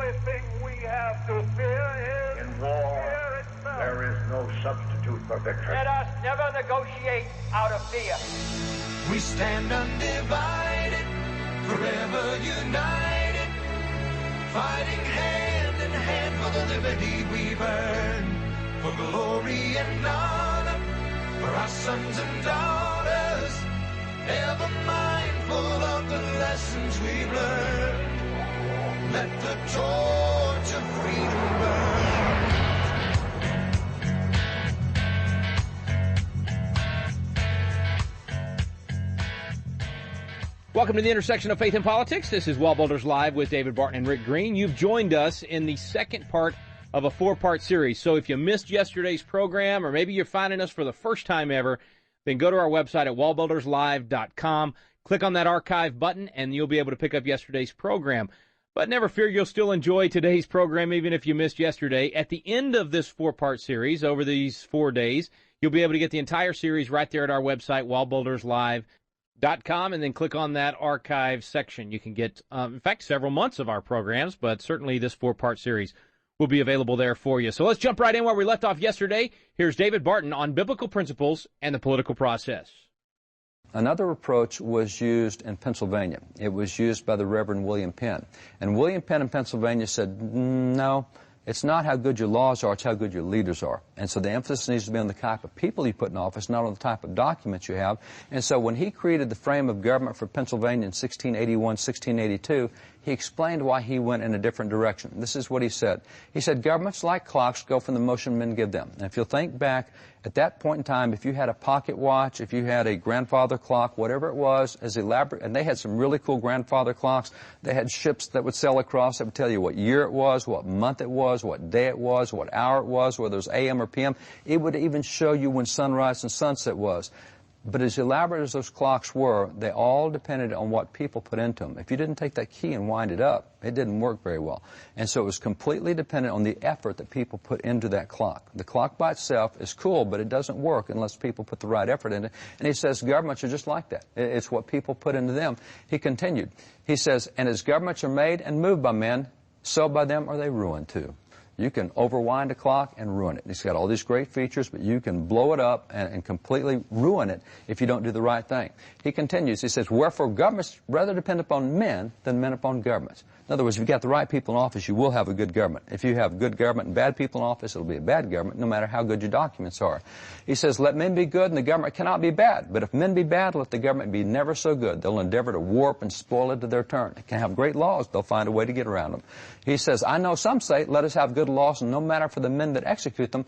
only thing we have to fear is in war, fear itself. there is no substitute for victory. Let us never negotiate out of fear. We stand undivided, forever united, fighting hand in hand for the liberty we've earned, for glory and honor, for our sons and daughters, ever mindful of the lessons we've learned. Let the torch of freedom burn. Welcome to the intersection of faith and politics. This is WallBuilders Live with David Barton and Rick Green. You've joined us in the second part of a four-part series. So if you missed yesterday's program, or maybe you're finding us for the first time ever, then go to our website at wallbuilderslive.com. Click on that archive button, and you'll be able to pick up yesterday's program. But never fear, you'll still enjoy today's program, even if you missed yesterday. At the end of this four-part series, over these 4 days, you'll be able to get the entire series right there at our website, wallbuilderslive.com, and then click on that archive section. You can get, in fact, several months of our programs, but certainly this four-part series will be available there for you. So let's jump right in where we left off yesterday. Here's David Barton on biblical principles and the political process. Another approach was used in Pennsylvania. It was used by the Reverend William Penn. And William Penn in Pennsylvania said, no, it's not how good your laws are, it's how good your leaders are. And so the emphasis needs to be on the type of people you put in office, not on the type of documents you have. And so when he created the frame of government for Pennsylvania in 1681, 1682, he explained why he went in a different direction. This is what he said. He said, governments like clocks go from the motion men give them. And if you'll think back, at that point in time, if you had a pocket watch, if you had a grandfather clock, whatever it was, as elaborate, and they had some really cool grandfather clocks. They had ships that would sail across that would tell you what year it was, what month it was, what day it was, what hour it was, whether it was AM or PM. It would even show you when sunrise and sunset was. But as elaborate as those clocks were, they all depended on what people put into them. If you didn't take that key and wind it up, it didn't work very well. And so it was completely dependent on the effort that people put into that clock. The clock by itself is cool, but it doesn't work unless people put the right effort in it. And he says governments are just like that. It's what people put into them. He continued. He says, and as governments are made and moved by men, so by them are they ruined too. You can overwind a clock and ruin it. It's got all these great features, but you can blow it up and completely ruin it if you don't do the right thing. He continues, he says, wherefore governments rather depend upon men than men upon governments. In other words, if you've got the right people in office, you will have a good government. If you have good government and bad people in office, it'll be a bad government, no matter how good your documents are. He says, let men be good and the government cannot be bad. But if men be bad, let the government be never so good. They'll endeavor to warp and spoil it to their turn. They can have great laws. They'll find a way to get around them. He says, I know some say, let us have good laws, and no matter for the men that execute them,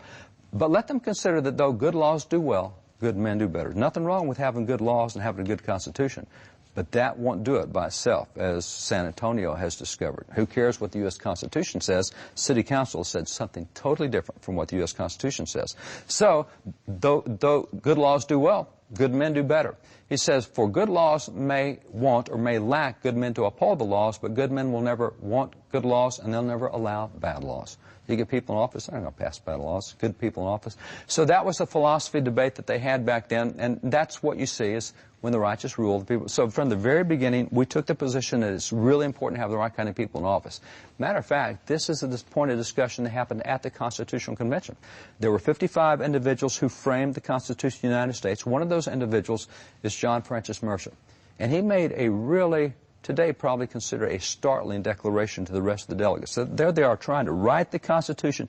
but let them consider that though good laws do well, good men do better. Nothing wrong with having good laws and having a good constitution. But that won't do it by itself, as San Antonio has discovered. Who cares what the U.S. Constitution says? City Council said something totally different from what the U.S. Constitution says. So, though good laws do well, good men do better. He says, for good laws may want or may lack good men to uphold the laws, but good men will never want good laws, and they'll never allow bad laws. You get people in office, they're not going to pass bad laws. Good people in office. So that was the philosophy debate that they had back then, and that's what you see is when the righteous rule the people. So from the very beginning, we took the position that it's really important to have the right kind of people in office. Matter of fact, this is the point of discussion that happened at the Constitutional Convention. There were 55 individuals who framed the Constitution of the United States. One of those individuals is John Francis Mercer. And he made a really, today probably consider a startling declaration to the rest of the delegates. So there they are trying to write the Constitution.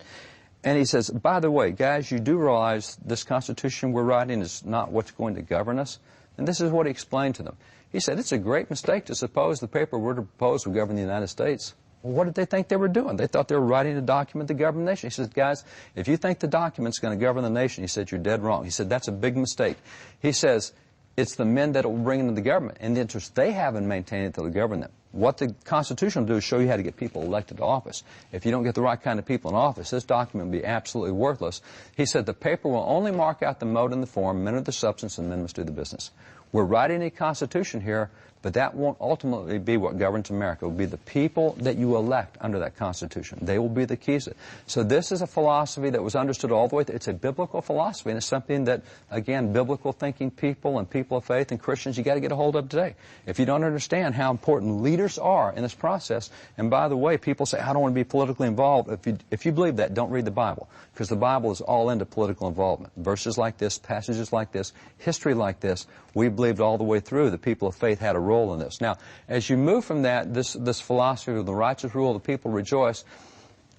And he says, by the way, guys, you do realize this Constitution we're writing is not what's going to govern us? And this is what he explained to them. He said, it's a great mistake to suppose the paper we're to propose will govern the United States. Well, what did they think they were doing? They thought they were writing a document to govern the nation. He said, guys, if you think the document's going to govern the nation, he said, you're dead wrong. He said, that's a big mistake. He says, it's the men that will bring into the government and the interest they have in maintaining it that will govern them. What the Constitution will do is show you how to get people elected to office. If you don't get the right kind of people in office, this document will be absolutely worthless. He said the paper will only mark out the mode and the form, men are the substance, and men must do the business. We're writing a Constitution here, but that won't ultimately be what governs America. It will be the people that you elect under that Constitution. They will be the keys. So this is a philosophy that was understood all the way through. It's a biblical philosophy, and it's something that, again, biblical thinking people and people of faith and Christians, you got to get a hold of today. If you don't understand how important leaders are in this process, and by the way, people say, I don't want to be politically involved. If you believe that, don't read the Bible, because the Bible is all into political involvement. Verses like this, passages like this, history like this, we believed all the way through the people of faith had a role in this. Now, as you move from that, this philosophy of the righteous rule of the people rejoice,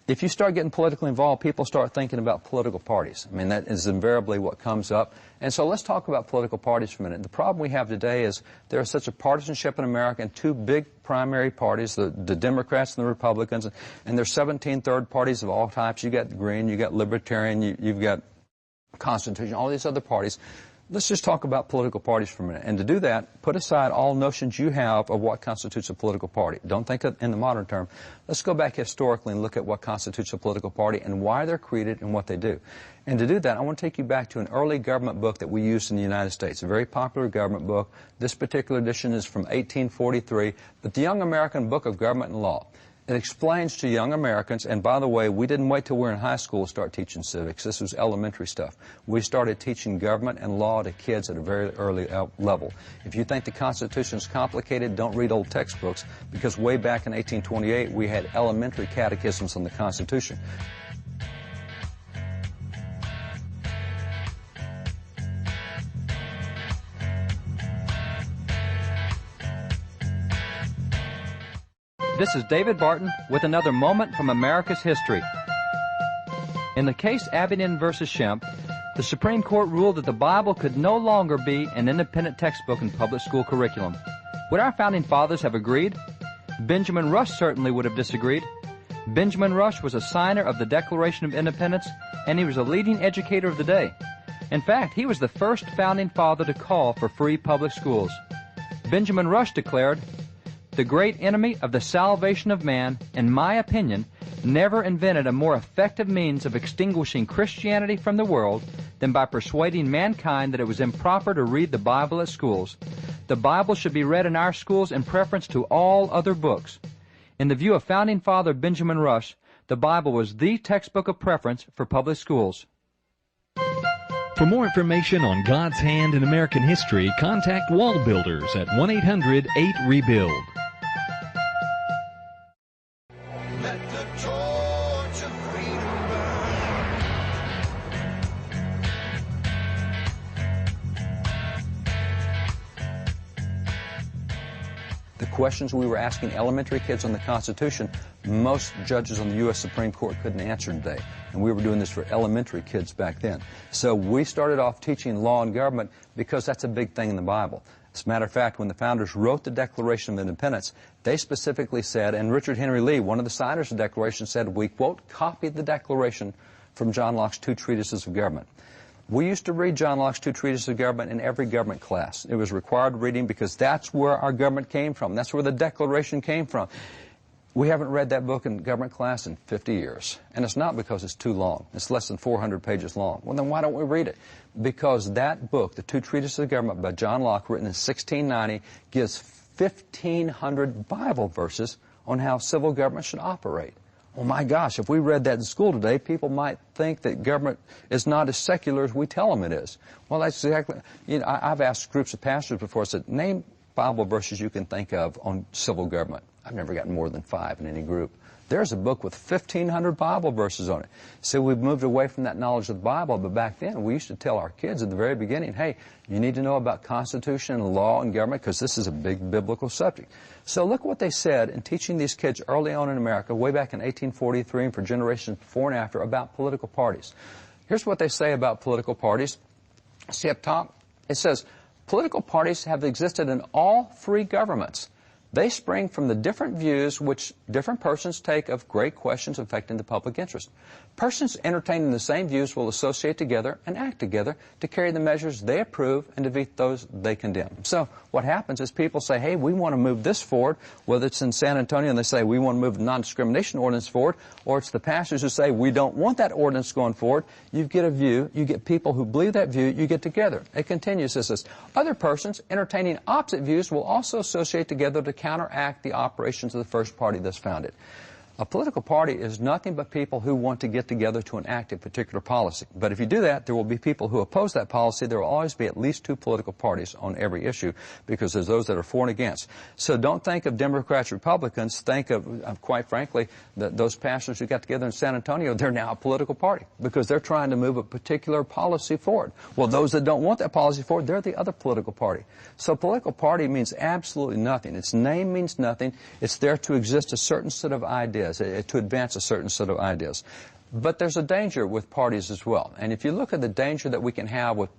if you start getting politically involved, people start thinking about political parties. I mean, that is invariably what comes up. And so let's talk about political parties for a minute. The problem we have today is there is such a partisanship in America, and two big primary parties, the Democrats and the Republicans, and there's 17 third parties of all types. You got Green, you got Libertarian, you've got Constitution, all these other parties. Let's just talk about political parties for a minute. And to do that, put aside all notions you have of what constitutes a political party. Don't think of in the modern term. Let's go back historically and look at what constitutes a political party and why they're created and what they do. And to do that, I want to take you back to an early government book that we used in the United States, a very popular government book. This particular edition is from 1843, but the Young American Book of Government and Law. It explains to young Americans, and by the way, we didn't wait till we were in high school to start teaching civics. This was elementary stuff. We started teaching government and law to kids at a very early level. If you think the Constitution is complicated, don't read old textbooks, because way back in 1828, we had elementary catechisms on the Constitution. This is David Barton with another moment from America's history. In the case Abingdon versus Shemp, the Supreme Court ruled that the Bible could no longer be an independent textbook in public school curriculum. Would our founding fathers have agreed? Benjamin Rush certainly would have disagreed. Benjamin Rush was a signer of the Declaration of Independence, and he was a leading educator of the day. In fact, he was the first founding father to call for free public schools. Benjamin Rush declared, "The great enemy of the salvation of man, in my opinion, never invented a more effective means of extinguishing Christianity from the world than by persuading mankind that it was improper to read the Bible at schools. The Bible should be read in our schools in preference to all other books." In the view of founding father Benjamin Rush, the Bible was the textbook of preference for public schools. For more information on God's hand in American history, contact WallBuilders at 1-800-8-REBUILD. Let the torch of freedom burn. The questions we were asking elementary kids on the Constitution, most judges on the U.S. Supreme Court couldn't answer today. And we were doing this for elementary kids back then. So we started off teaching law and government because that's a big thing in the Bible. As a matter of fact, when the founders wrote the Declaration of Independence, they specifically said, and Richard Henry Lee, one of the signers of the Declaration, said, we, quote, copied the Declaration from John Locke's two treatises of government. We used to read John Locke's two treatises of government in every government class. It was required reading because that's where our government came from. That's where the Declaration came from. We haven't read that book in government class in 50 years. And it's not because it's too long. It's less than 400 pages long. Well, then why don't we read it? Because that book, The Two Treatises of Government by John Locke, written in 1690, gives 1,500 Bible verses on how civil government should operate. Oh my gosh, if we read that in school today, people might think that government is not as secular as we tell them it is. Well, that's exactly, you know, I've asked groups of pastors before, I said, name Bible verses you can think of on civil government. I've never gotten more than 5 in any group. There's a book with 1,500 Bible verses on it. So we've moved away from that knowledge of the Bible, but back then we used to tell our kids at the very beginning, hey, you need to know about Constitution and law and government because this is a big biblical subject. So look what they said in teaching these kids early on in America, way back in 1843 and for generations before and after, about political parties. Here's what they say about political parties. See up top? It says, political parties have existed in all free governments. They spring from the different views which different persons take of great questions affecting the public interest. Persons entertaining the same views will associate together and act together to carry the measures they approve and defeat those they condemn. So what happens is people say, hey, we want to move this forward, whether it's in San Antonio and they say we want to move the non-discrimination ordinance forward, or it's the pastors who say we don't want that ordinance going forward. You get a view, you get people who believe that view, you get together. It continues, it says, other persons entertaining opposite views will also associate together to counteract the operations of the first party thus founded. A political party is nothing but people who want to get together to enact a particular policy. But if you do that, there will be people who oppose that policy. There will always be at least two political parties on every issue because there's those that are for and against. So don't think of Democrats, Republicans. Think of quite frankly, those pastors who got together in San Antonio, they're now a political party because they're trying to move a particular policy forward. Well, those that don't want that policy forward, they're the other political party. So political party means absolutely nothing. Its name means nothing. It's there to exist a certain set of ideas, to advance a certain set of ideas. But there's a danger with parties as well. And if you look at the danger that we can have with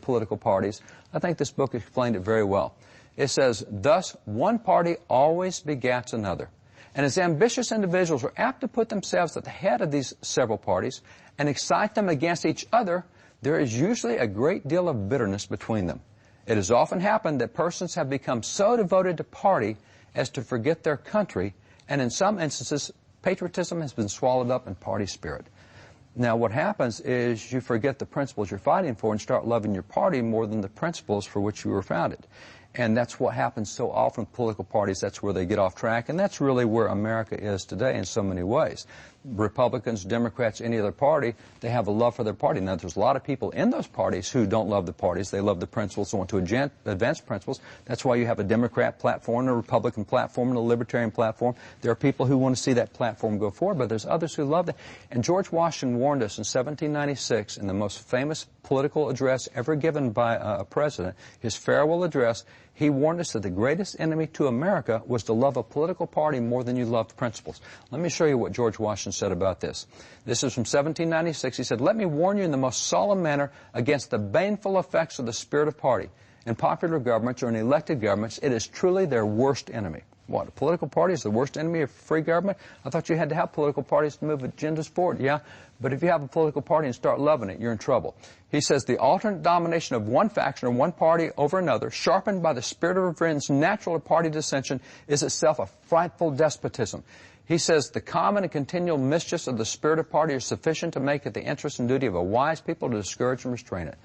political parties, I think this book explained it very well. It says, thus, one party always begats another. And as ambitious individuals are apt to put themselves at the head of these several parties and excite them against each other, there is usually a great deal of bitterness between them. It has often happened that persons have become so devoted to party as to forget their country, and in some instances, patriotism has been swallowed up in party spirit. Now, what happens is you forget the principles you're fighting for and start loving your party more than the principles for which you were founded. And that's what happens so often with political parties. That's where they get off track, and that's really where America is today in so many ways. Republicans, Democrats, any other party, they have a love for their party. Now, there's a lot of people in those parties who don't love the parties. They love the principles, want to advance principles. That's why you have a Democrat platform, a Republican platform, and a Libertarian platform. There are people who want to see that platform go forward, but there's others who love it. And George Washington warned us in 1796 in the most famous political address ever given by a president, his farewell address. He warned us that the greatest enemy to America was to love a political party more than you loved principles. Let me show you what George Washington said about this. This is from 1796. He said, let me warn you in the most solemn manner against the baneful effects of the spirit of party. In popular governments or in elected governments, it is truly their worst enemy. What, a political party is the worst enemy of free government? I thought you had to have political parties to move agendas forward. Yeah, but if you have a political party and start loving it, you're in trouble. He says the alternate domination of one faction or one party over another, sharpened by the spirit of revenge natural to party dissension, is itself a frightful despotism. He says the common and continual mischiefs of the spirit of party are sufficient to make it the interest and duty of a wise people to discourage and restrain it.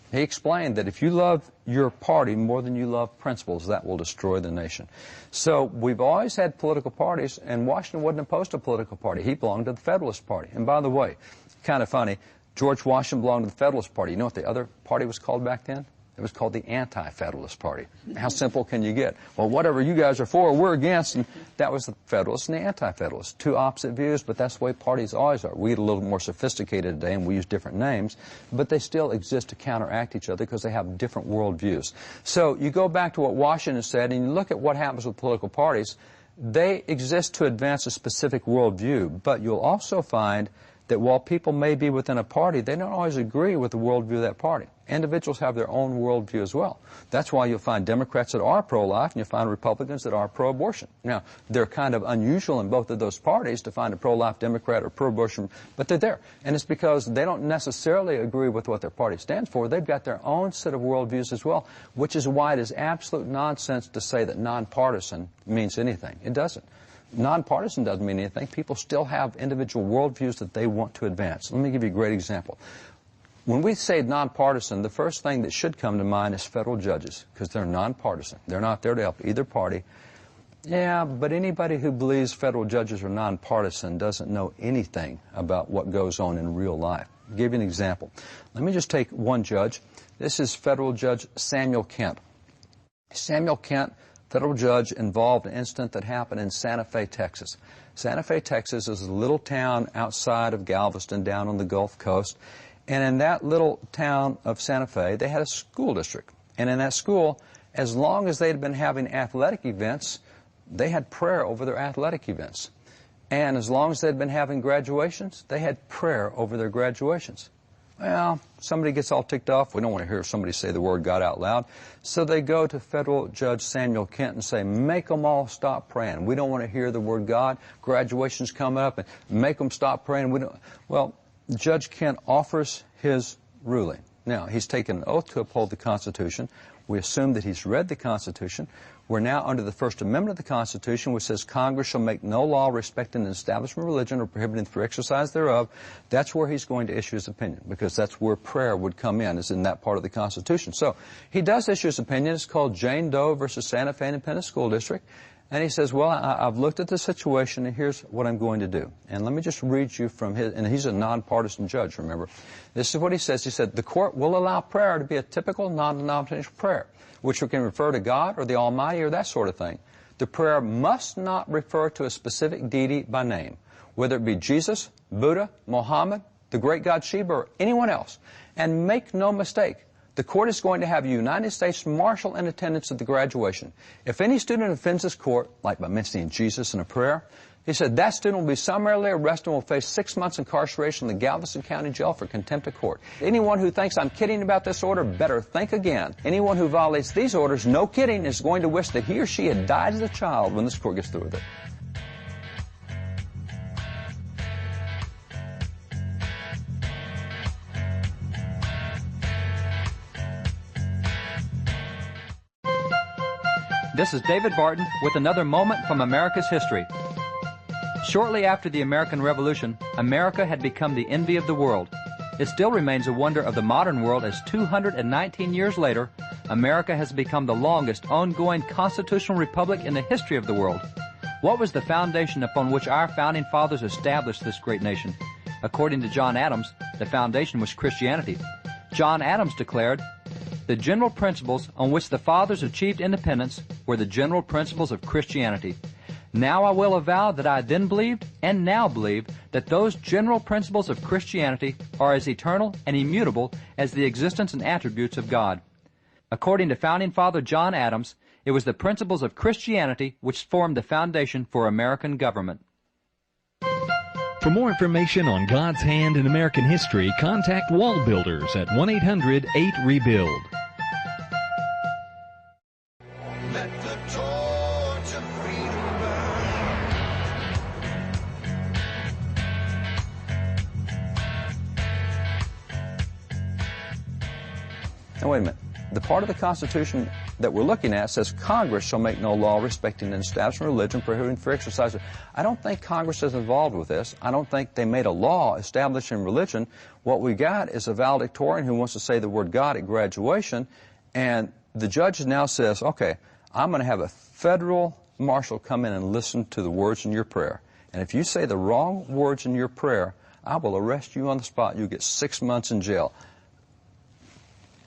He explained that if you love your party more than you love principles, that will destroy the nation. So we've always had political parties, and Washington wasn't opposed to a political party. He belonged to the Federalist Party. And by the way, kind of funny, George Washington belonged to the Federalist Party. You know what the other party was called back then? It was called the Anti-Federalist Party. How simple can you get? Well, whatever you guys are for, we're against. And that was the Federalists and the Anti-Federalists. Two opposite views, but that's the way parties always are. We get a little more sophisticated today, and we use different names, but they still exist to counteract each other because they have different worldviews. So you go back to what Washington said, and you look at what happens with political parties. They exist to advance a specific worldview, but you'll also find that while people may be within a party, they don't always agree with the worldview of that party. Individuals have their own worldview as well. That's why you'll find Democrats that are pro-life and you'll find Republicans that are pro-abortion. Now, they're kind of unusual in both of those parties to find a pro-life Democrat or pro-abortion, but they're there. And it's because they don't necessarily agree with what their party stands for. They've got their own set of worldviews as well, which is why it is absolute nonsense to say that nonpartisan means anything. It doesn't. Nonpartisan doesn't mean anything. People still have individual worldviews that they want to advance. Let me give you a great example. When we say nonpartisan, the first thing that should come to mind is federal judges, because they're nonpartisan. They're not there to help either party. Yeah, but anybody who believes federal judges are nonpartisan doesn't know anything about what goes on in real life. I'll give you an example. Let me just take one judge. This is Federal Judge Samuel Kent. Samuel Kent, federal judge, involved in an incident that happened in Santa Fe, Texas. Santa Fe, Texas is a little town outside of Galveston down on the Gulf Coast. And in that little town of Santa Fe, they had a school district. And in that school, as long as they'd been having athletic events, they had prayer over their athletic events. And as long as they'd been having graduations, they had prayer over their graduations. Well, somebody gets all ticked off. We don't want to hear somebody say the word God out loud. So they go to federal Judge Samuel Kent and say, make them all stop praying. We don't want to hear the word God. Graduation's coming up, and make them stop praying. Well, Judge Kent offers his ruling. Now, he's taken an oath to uphold the Constitution. We assume that he's read the Constitution. We're now under the First Amendment of the Constitution, which says Congress shall make no law respecting the establishment of religion or prohibiting the free exercise thereof. That's where he's going to issue his opinion, because that's where prayer would come in, is in that part of the Constitution. So he does issue his opinion. It's called Jane Doe versus Santa Fe Independent School District. And he says, well, I've looked at the situation, and here's what I'm going to do. And let me just read you from his, and he's a nonpartisan judge, remember. This is what he says. He said, the court will allow prayer to be a typical non-denominational prayer, which can refer to God or the Almighty or that sort of thing. The prayer must not refer to a specific deity by name, whether it be Jesus, Buddha, Muhammad, the great god Shiva, or anyone else. And make no mistake, the court is going to have a United States Marshal in attendance at the graduation. If any student offends this court, like by mentioning Jesus in a prayer, he said that student will be summarily arrested and will face 6 months incarceration in the Galveston County Jail for contempt of court. Anyone who thinks I'm kidding about this order better think again. Anyone who violates these orders, no kidding, is going to wish that he or she had died as a child when this court gets through with it. This is David Barton with another moment from America's history. Shortly after the American Revolution, America had become the envy of the world. It still remains a wonder of the modern world as 219 years later, America has become the longest ongoing constitutional republic in the history of the world. What was the foundation upon which our founding fathers established this great nation? According to John Adams, the foundation was Christianity. John Adams declared, the general principles on which the fathers achieved independence were the general principles of Christianity. Now I will avow that I then believed and now believe that those general principles of Christianity are as eternal and immutable as the existence and attributes of God. According to founding father John Adams, it was the principles of Christianity which formed the foundation for American government. For more information on God's hand in American history, contact WallBuilders at 1-800-8-REBUILD. Let the torch of freedom burn. Now, wait a minute. The part of the Constitution that we're looking at says Congress shall make no law respecting an establishment of religion prohibiting free exercise. I don't think Congress is involved with this. I don't think they made a law establishing religion. What we got is a valedictorian who wants to say the word God at graduation, and the judge now says, okay, I'm going to have a federal marshal come in and listen to the words in your prayer. And if you say the wrong words in your prayer, I will arrest you on the spot. You'll get 6 months in jail.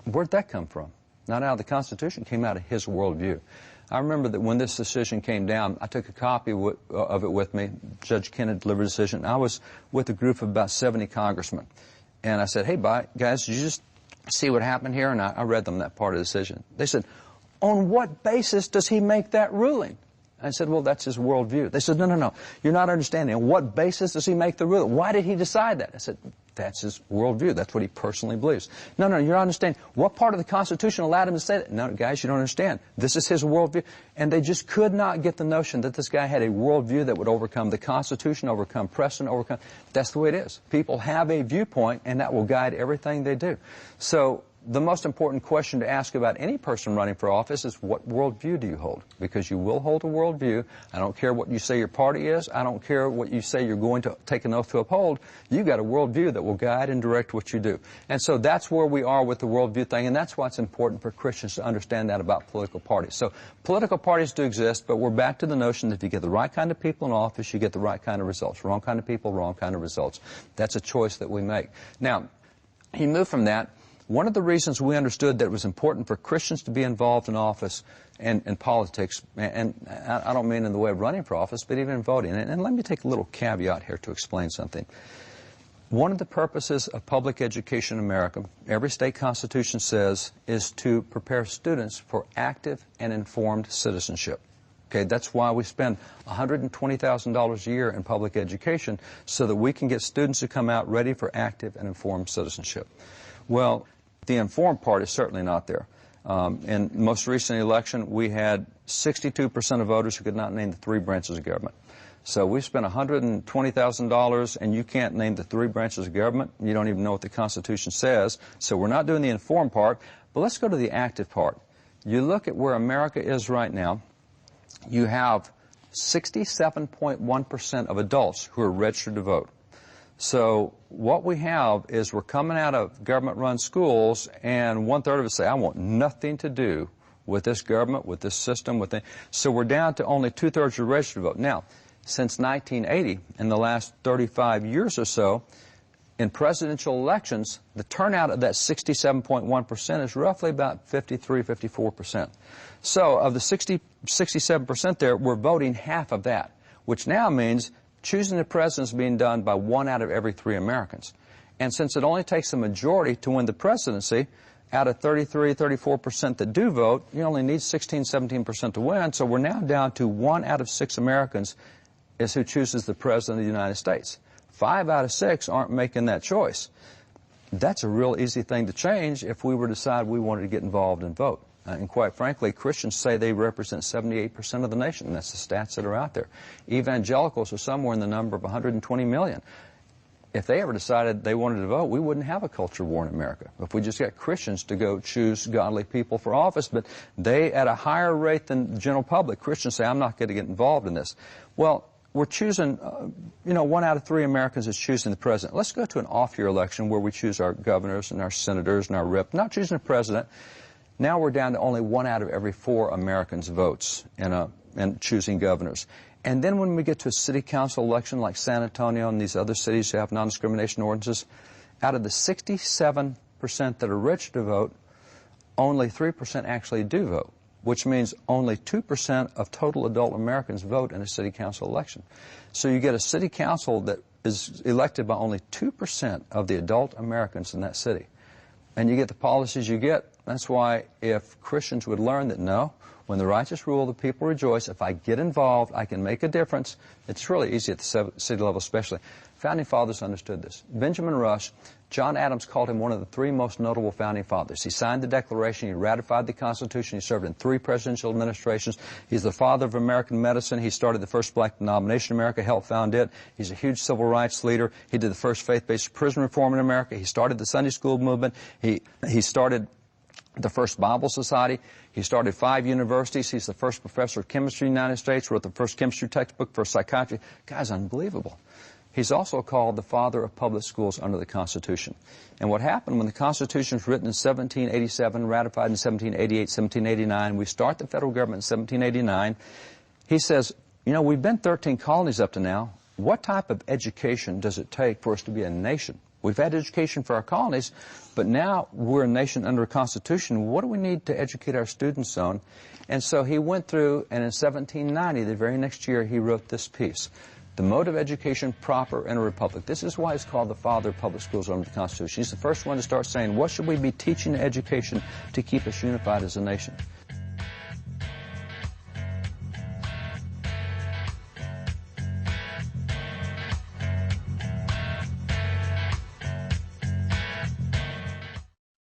Where'd that come from? Not out of the Constitution, it came out of his worldview. I remember that when this decision came down, I took a copy of it with me. Judge Kennedy delivered a decision. I was with a group of about 70 congressmen. And I said, hey, guys, did you just see what happened here? And I read them that part of the decision. They said, on what basis does he make that ruling? I said, well, that's his worldview. They said, no, you're not understanding. On what basis does he make the ruling? Why did he decide that? I said, that's his worldview. That's what he personally believes. No, you're not understanding. What part of the Constitution allowed him to say that? No, guys, you don't understand. This is his worldview. And they just could not get the notion that this guy had a worldview that would overcome the Constitution, overcome precedent, overcome. That's the way it is. People have a viewpoint, and that will guide everything they do. So the most important question to ask about any person running for office is, what worldview do you hold? Because you will hold a worldview. I don't care what you say your party is. I don't care what you say you're going to take an oath to uphold. You've got a worldview that will guide and direct what you do. And so that's where we are with the worldview thing, and that's why it's important for Christians to understand that about political parties. So political parties do exist, but we're back to the notion that if you get the right kind of people in office, you get the right kind of results. Wrong kind of people, wrong kind of results. That's a choice that we make. Now, you move from that. One of the reasons we understood that it was important for Christians to be involved in office and in politics, and I don't mean in the way of running for office, but even in voting. And let me take a little caveat here to explain something. One of the purposes of public education in America, every state constitution says, is to prepare students for active and informed citizenship. Okay, that's why we spend $120,000 a year in public education, so that we can get students to come out ready for active and informed citizenship. Well, the informed part is certainly not there. In the most recent election, we had 62% of voters who could not name the 3 branches of government. So we spent $120,000, and you can't name the 3 branches of government. You don't even know what the Constitution says. So we're not doing the informed part. But let's go to the active part. You look at where America is right now. You have 67.1% of adults who are registered to vote. So what we have is we're coming out of government-run schools, and 1/3 of us say, I want nothing to do with this government, with this system, with the... So we're down to only 2/3 are registered to vote. Now, since 1980, in the last 35 years or so, in presidential elections, the turnout of that 67.1% is roughly about 53, 54%. So of the 67% there, we're voting half of that, which now means choosing the president is being done by 1 out of every 3 Americans. And since it only takes a majority to win the presidency, out of 33, 34% that do vote, you only need 16, 17% to win. So we're now down to 1 out of 6 Americans is who chooses the president of the United States. 5 out of 6 aren't making that choice. That's a real easy thing to change if we were to decide we wanted to get involved and vote. And quite frankly, Christians say they represent 78% of the nation. And that's the stats that are out there. Evangelicals are somewhere in the number of 120 million. If they ever decided they wanted to vote, we wouldn't have a culture war in America. If we just got Christians to go choose godly people for office, but they, at a higher rate than the general public, Christians say, I'm not going to get involved in this. Well, we're choosing, 1 out of 3 Americans is choosing the president. Let's go to an off-year election where we choose our governors and our senators and our rep, not choosing a president. Now we're down to only 1 out of every 4 Americans votes in choosing governors. And then when we get to a city council election like San Antonio and these other cities who have non-discrimination ordinances, out of the 67% that are registered to vote, only 3% actually do vote, which means only 2% of total adult Americans vote in a city council election. So you get a city council that is elected by only 2% of the adult Americans in that city. And you get the policies you get. That's why if Christians would learn that, no, when the righteous rule, the people rejoice. If I get involved, I can make a difference. It's really easy at the city level especially. Founding fathers understood this. Benjamin Rush, John Adams called him one of the 3 most notable founding fathers. He signed the Declaration. He ratified the Constitution. He served in 3 presidential administrations. He's the father of American medicine. He started the first black denomination in America, helped found it. He's a huge civil rights leader. He did the first faith-based prison reform in America. He started the Sunday school movement. He started the first Bible Society. He started 5 universities. He's the first professor of chemistry in the United States, wrote the first chemistry textbook for psychiatry. Guy's unbelievable. He's also called the father of public schools under the Constitution. And what happened when the Constitution was written in 1787, ratified in 1788, 1789, we start the federal government in 1789, he says, we've been 13 colonies up to now. What type of education does it take for us to be a nation? We've had education for our colonies, but now we're a nation under a constitution. What do we need to educate our students on? And so he went through, and in 1790, the very next year, he wrote this piece, The Mode of Education Proper in a Republic. This is why he's called the father of public schools under the Constitution. He's the first one to start saying, what should we be teaching in education to keep us unified as a nation?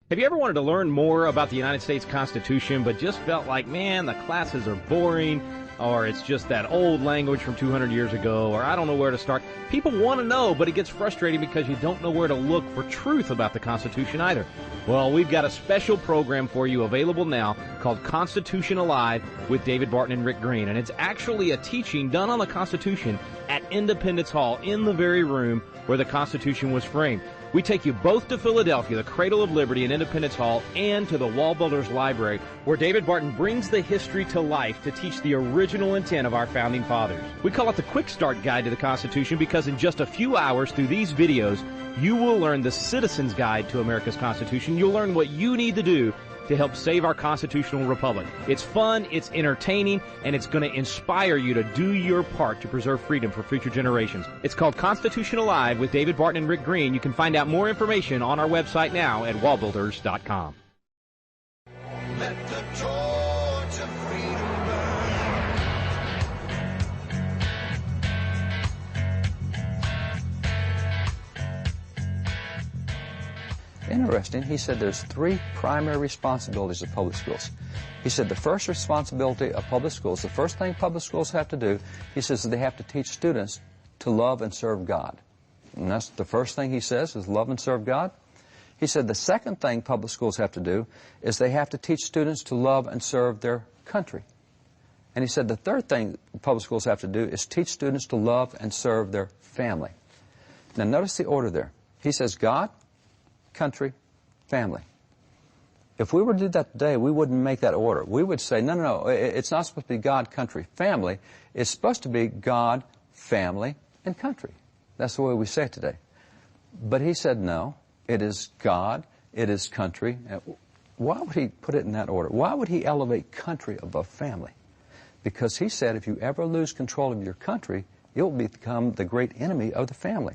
Have you ever wanted to learn more about the United States Constitution but just felt like, man, the classes are boring, or it's just that old language from 200 years ago, or I don't know where to start? People want to know, but it gets frustrating because you don't know where to look for truth about the Constitution either. Well, we've got a special program for you available now called Constitution Alive with David Barton and Rick Green, and it's actually a teaching done on the Constitution at Independence Hall in the very room where the Constitution was framed. We take you both to Philadelphia, the cradle of liberty in Independence Hall, and to the WallBuilders Library, where David Barton brings the history to life to teach the original intent of our founding fathers. We call it the Quick Start Guide to the Constitution because in just a few hours through these videos, you will learn the Citizen's Guide to America's Constitution. You'll learn what you need to do to help save our constitutional republic. It's fun, it's entertaining, and it's going to inspire you to do your part to preserve freedom for future generations. It's called Constitution Alive with David Barton and Rick Green. You can find out more information on our website now at wallbuilders.com. Let the torch of freedom burn. interesting. He said there's three primary responsibilities of public schools. He said the first responsibility of public schools, the first thing public schools have to do, he says they have to teach students to love and serve God. And that's the first thing he says, is love and serve God. He said the second thing public schools have to do is they have to teach students to love and serve their country. And he said the third thing public schools have to do is teach students to love and serve their family. Now notice the order there. He says God, country, family. If we were to do that today, we wouldn't make that order. We would say, no, it's not supposed to be God, country, family. It's supposed to be God, family, and country. That's the way we say it today. But he said, no, it is God, it is country. Why would he put it in that order? Why would he elevate country above family? Because he said if you ever lose control of your country, it will become the great enemy of the family.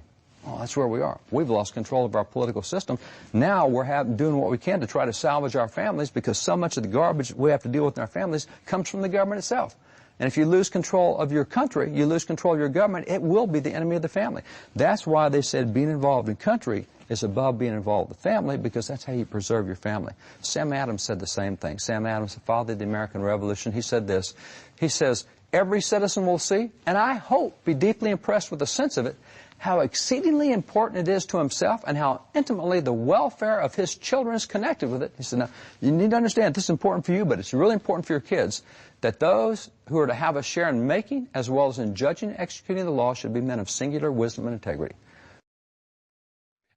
Oh, that's where we are. We've lost control of our political system. Now we're doing what we can to try to salvage our families, because so much of the garbage we have to deal with in our families comes from the government itself. And if you lose control of your country, you lose control of your government, it will be the enemy of the family. That's why they said being involved in country is above being involved with family, because that's how you preserve your family. Sam Adams said the same thing. Sam Adams, the father of the American Revolution, he said this. He says, every citizen will see, and I hope be deeply impressed with the sense of it, how exceedingly important it is to himself and how intimately the welfare of his children is connected with it. He said, now, you need to understand this is important for you, but it's really important for your kids, that those who are to have a share in making as well as in judging and executing the law should be men of singular wisdom and integrity.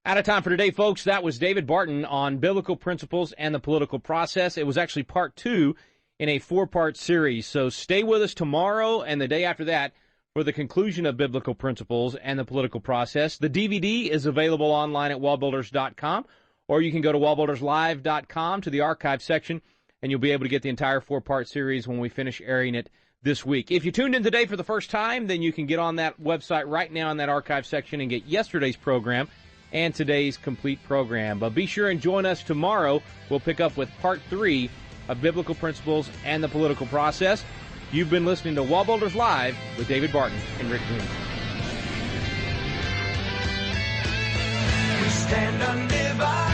Out of time for today, folks. That was David Barton on biblical principles and the political process. It was actually part 2 in a 4-part series. So stay with us tomorrow and the day after that for the conclusion of biblical principles and the political process. The DVD is available online at wallbuilders.com, or you can go to wallbuilderslive.com to the archive section, and you'll be able to get the entire 4-part series when we finish airing it this week. If you tuned in today for the first time, then you can get on that website right now in that archive section and get yesterday's program and today's complete program. But be sure and join us tomorrow. We'll pick up with part 3 of biblical principles and the political process. You've been listening to WallBuilders Live with David Barton and Rick Green. We stand undivided.